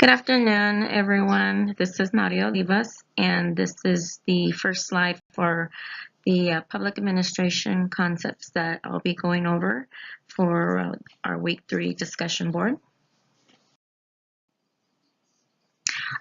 Good afternoon, everyone. This is Nadia Olivas, and this is the first slide for the public administration concepts that I'll be going over for our week 3 discussion board.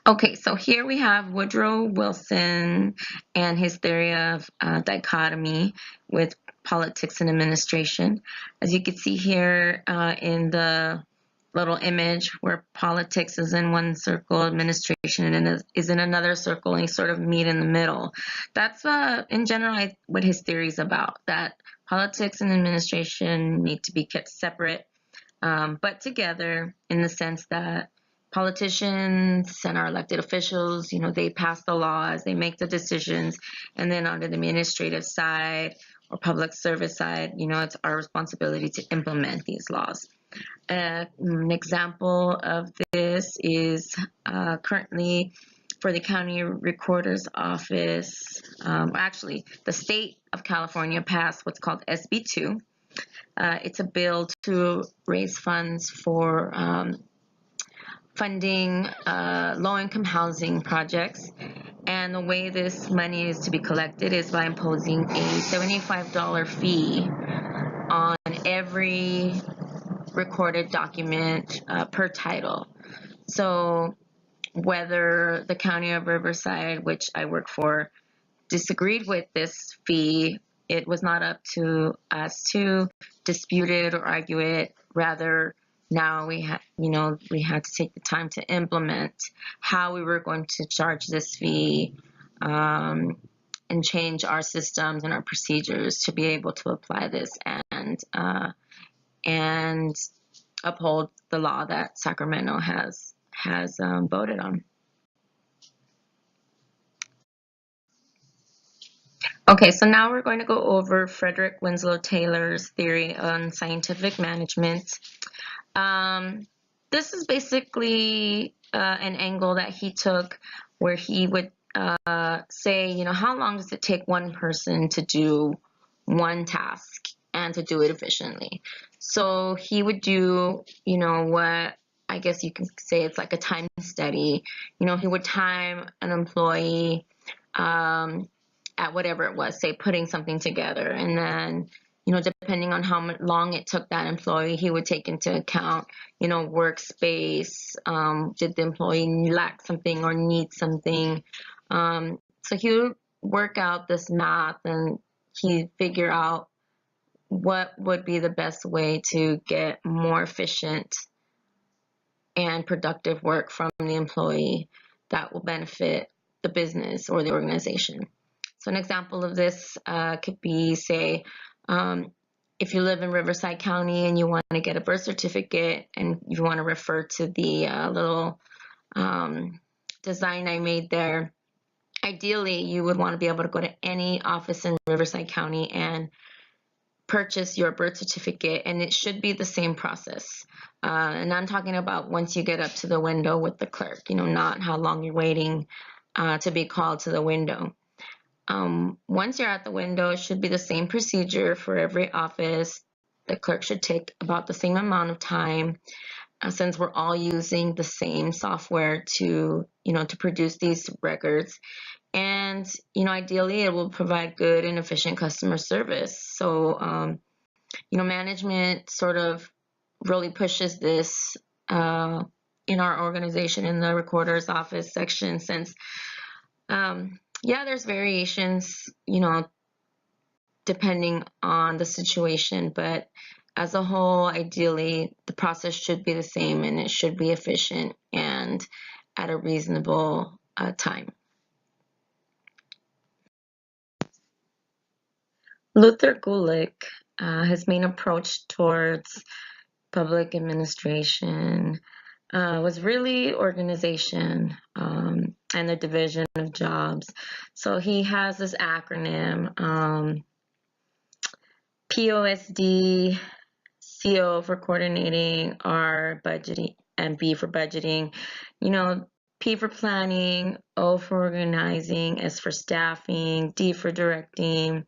Okay, so here we have Woodrow Wilson and his theory of dichotomy with politics and administration. As you can see here in the little image where politics is in one circle, administration is in another circle, and you sort of meet in the middle. That's in general what his theory is about, that politics and administration need to be kept separate, but together in the sense that politicians and our elected officials, they pass the laws, they make the decisions, and then on the administrative side or public service side, it's our responsibility to implement these laws. An example of this is currently for the county recorder's office. Actually, the state of California passed what's called SB 2. It's a bill to raise funds for funding low-income housing projects. And the way this money is to be collected is by imposing a $75 fee on every recorded document per title. So whether the county of Riverside, which I work for, disagreed with this fee, it was not up to us to dispute it or argue it. Rather, now we had to take the time to implement how we were going to charge this fee and change our systems and our procedures to be able to apply this and uphold the law that Sacramento has voted on. Okay, so now we're going to go over Frederick Winslow Taylor's theory on scientific management. This is basically an angle that he took where he would say, how long does it take one person to do one task and to do it efficiently? So he would do, what I guess you can say it's like a time study. He would time an employee at whatever it was, say putting something together, and then depending on how long it took that employee, he would take into account, workspace, did the employee lack something or need something. So he would work out this math and he'd figure out what would be the best way to get more efficient and productive work from the employee that will benefit the business or the organization. So an example of this could be, say, if you live in Riverside County and you want to get a birth certificate and you want to refer to the little design I made there, ideally you would want to be able to go to any office in Riverside County and purchase your birth certificate, and it should be the same process. And I'm talking about once you get up to the window with the clerk, not how long you're waiting to be called to the window. Once you're at the window, it should be the same procedure for every office. The clerk should take about the same amount of time since we're all using the same software to produce these records. And, ideally it will provide good and efficient customer service. So, management sort of really pushes this in our organization in the recorder's office section since, there's variations, depending on the situation, but as a whole, ideally, the process should be the same and it should be efficient and at a reasonable time. Luther Gulick, his main approach towards public administration was really organization and the division of jobs. So he has this acronym, POSD, CO for coordinating, R budgeting, and B for budgeting. P for planning, O for organizing, S for staffing, D for directing,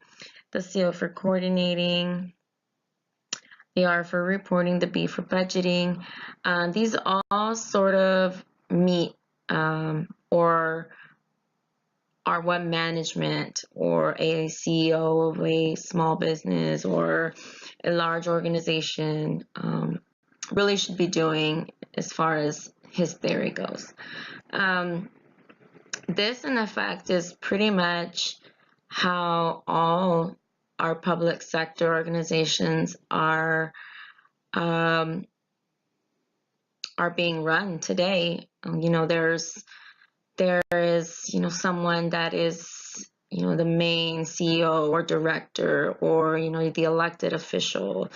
the CO for coordinating, the R for reporting, the B for budgeting. These all sort of meet or are what management or a CEO of a small business or a large organization really should be doing as far as his theory goes. This, in effect, is pretty much how all our public sector organizations are being run today. There is someone that is the main CEO or director, or the elected official,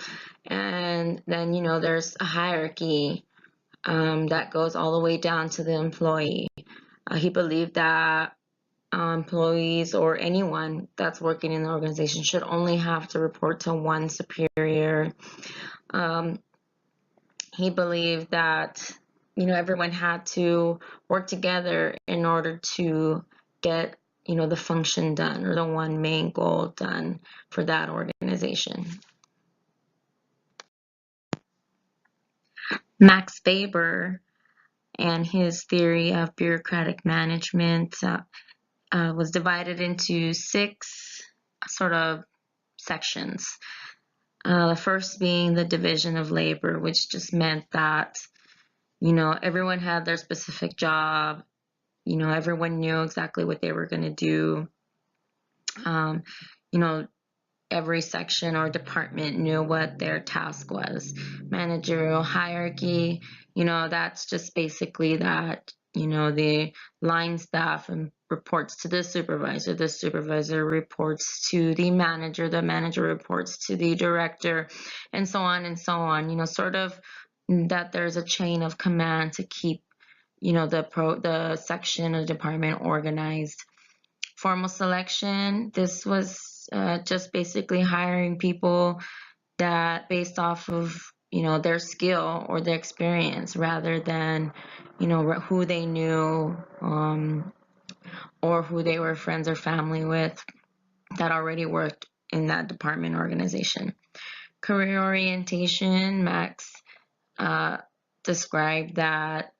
and then there's a hierarchy that goes all the way down to the employee. He believed that employees or anyone that's working in the organization should only have to report to one superior. He believed that everyone had to work together in order to get the function done, or the one main goal done for that organization. Max Weber and his theory of bureaucratic management was divided into 6 sort of sections. The first being the division of labor, which just meant that everyone had their specific job. Everyone knew exactly what they were going to do. Every section or department knew what their task was. Managerial hierarchy, that's just basically that, the line staff reports to the supervisor reports to the manager reports to the director, and so on and so on. Sort of that there's a chain of command to keep, the section or department organized. Formal selection, this was just basically hiring people that based off of their skill or their experience, rather than who they knew or who they were friends or family with that already worked in that department organization. Career orientation, Max described that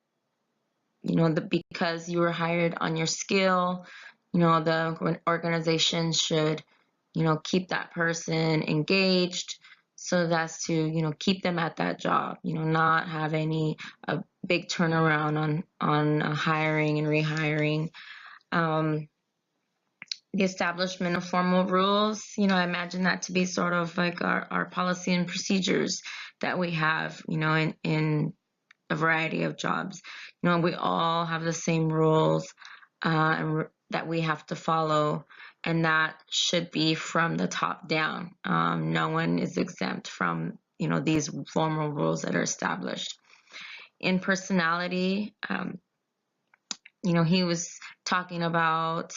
because you were hired on your skill, the organization should keep that person engaged, so that's to keep them at that job, not have any big turnaround on hiring and rehiring. The establishment of formal rules, I imagine that to be sort of like our policy and procedures that we have in a variety of jobs. We all have the same rules that we have to follow, and that should be from the top down. No one is exempt from these formal rules that are established. In personality, he was talking about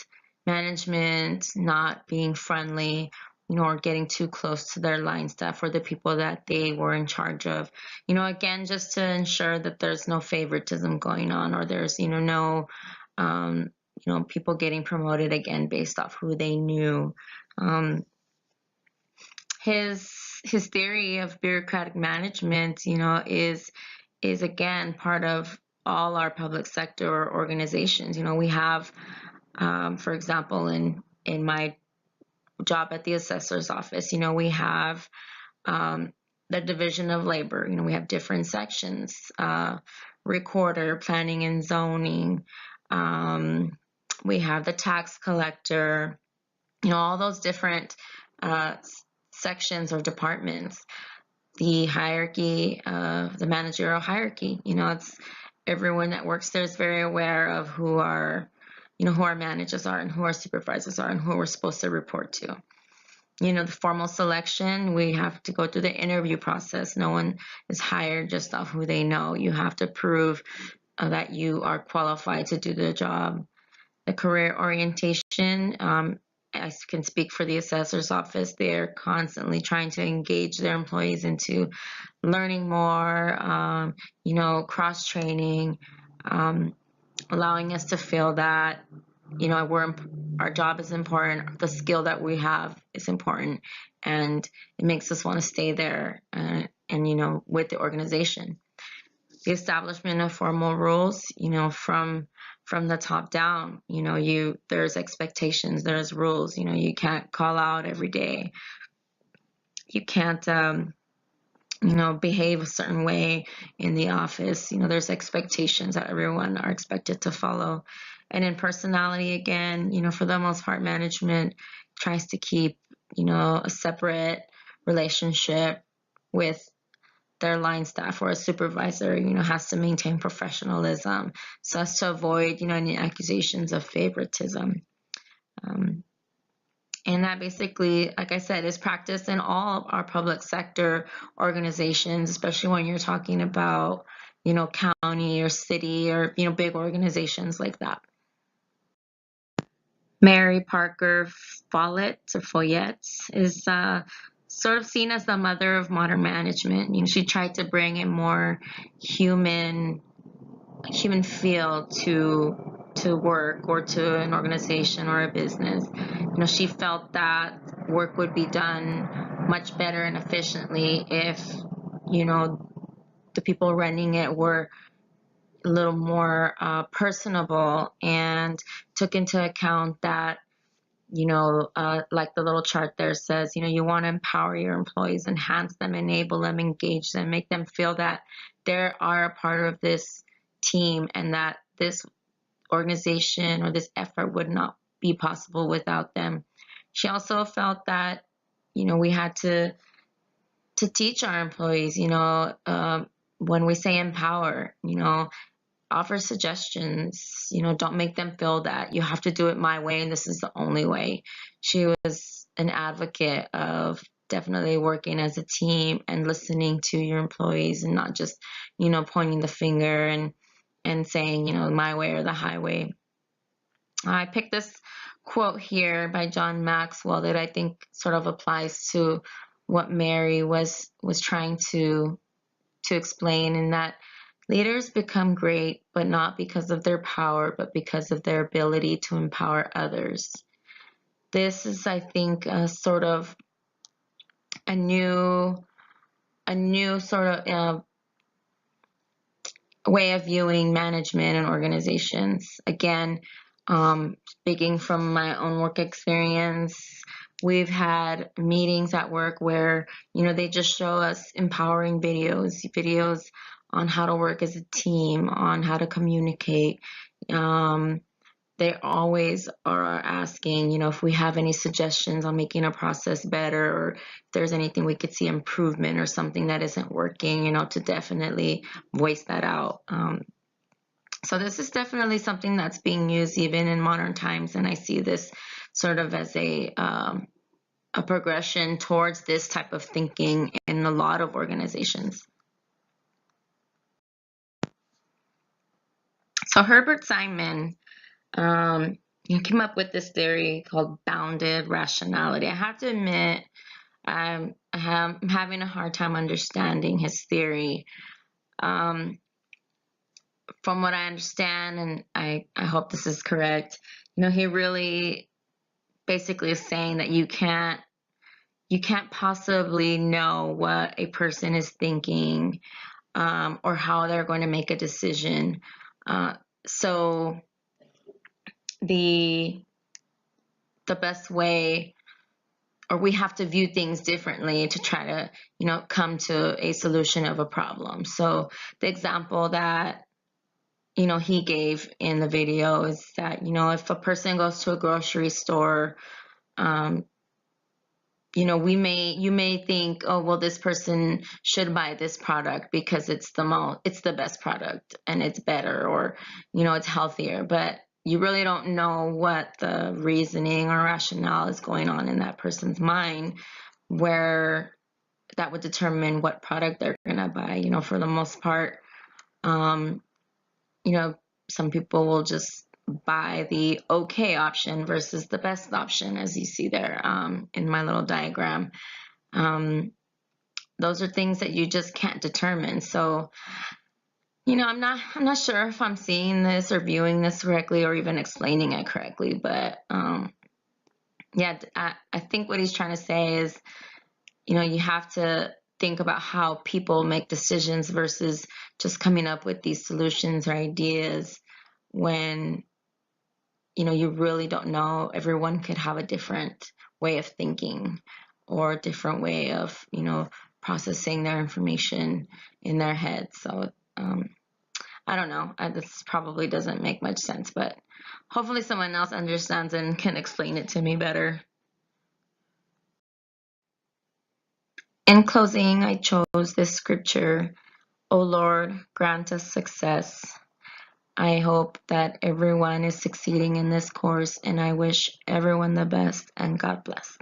management not being friendly, or getting too close to their line staff or the people that they were in charge of. Again, just to ensure that there's no favoritism going on, or there's no people getting promoted again based off who they knew. His theory of bureaucratic management, is again part of all our public sector organizations. We have, for example, in my job at the assessor's office, we have the division of labor. We have different sections: recorder, planning and zoning. We have the tax collector. All those different sections or departments. The hierarchy, the managerial hierarchy. It's everyone that works there is very aware of who our managers are and who our supervisors are and who we're supposed to report to. The formal selection, we have to go through the interview process. No one is hired just off who they know. You have to prove that you are qualified to do the job. The career orientation, I can speak for the assessor's office. They're constantly trying to engage their employees into learning more, cross-training, allowing us to feel that our job is important, the skill that we have is important, and it makes us want to stay there and with the organization. the establishment of formal rules, from the top down. There's expectations, there's rules. You can't call out every day. You can't, behave a certain way in the office. There's expectations that everyone are expected to follow. And in personality, again, for the most part, management tries to keep, a separate relationship with their line staff, or a supervisor, has to maintain professionalism so as to avoid, any accusations of favoritism. And that basically, like I said, is practiced in all of our public sector organizations, especially when you're talking about, county or city or, big organizations like that. Mary Parker Follett is sort of seen as the mother of modern management. She tried to bring a more human feel to work, or to an organization or a business. She felt that work would be done much better and efficiently if, the people running it were a little more personable, and took into account that, like the little chart there says, you want to empower your employees, enhance them, enable them, engage them, make them feel that they are a part of this team, and that this organization or this effort would not be possible without them. She also felt that, we had to teach our employees, when we say empower, offer suggestions, don't make them feel that you have to do it my way and this is the only way. She was an advocate of definitely working as a team and listening to your employees, and not just, pointing the finger and saying, my way or the highway. I picked this quote here by John Maxwell that I think sort of applies to what Mary was trying to explain, in that leaders become great, but not because of their power, but because of their ability to empower others. This is, I think, sort of a new sort of way of viewing management and organizations. Again, speaking from my own work experience, we've had meetings at work where, they just show us empowering videos on how to work as a team, on how to communicate. They always are asking, if we have any suggestions on making a process better, or if there's anything we could see improvement or something that isn't working, to definitely voice that out. So this is definitely something that's being used even in modern times, and I see this sort of as a progression towards this type of thinking in a lot of organizations. So Herbert Simon came up with this theory called bounded rationality. I have to admit, I'm having a hard time understanding his theory. From what I understand, and I hope this is correct, he really basically is saying that you can't possibly know what a person is thinking, or how they're going to make a decision. So the best way, or we have to view things differently to try to, come to a solution of a problem. So the example that, he gave in the video is that, if a person goes to a grocery store, you may think, oh, well, this person should buy this product because it's the best product and it's better, or, it's healthier, but you really don't know what the reasoning or rationale is going on in that person's mind, where that would determine what product they're going to buy. For the most part, some people will just buy the okay option versus the best option, as you see there in my little diagram. Those are things that you just can't determine. So, I'm not sure if I'm seeing this or viewing this correctly or even explaining it correctly, but yeah, I think what he's trying to say is, you have to think about how people make decisions versus just coming up with these solutions or ideas when you really don't know. Everyone could have a different way of thinking or a different way of processing their information in their head. So I don't know. This probably doesn't make much sense, but hopefully someone else understands and can explain it to me better. In closing, I chose this scripture: O Lord, grant us success. I hope that everyone is succeeding in this course, and I wish everyone the best, and God bless.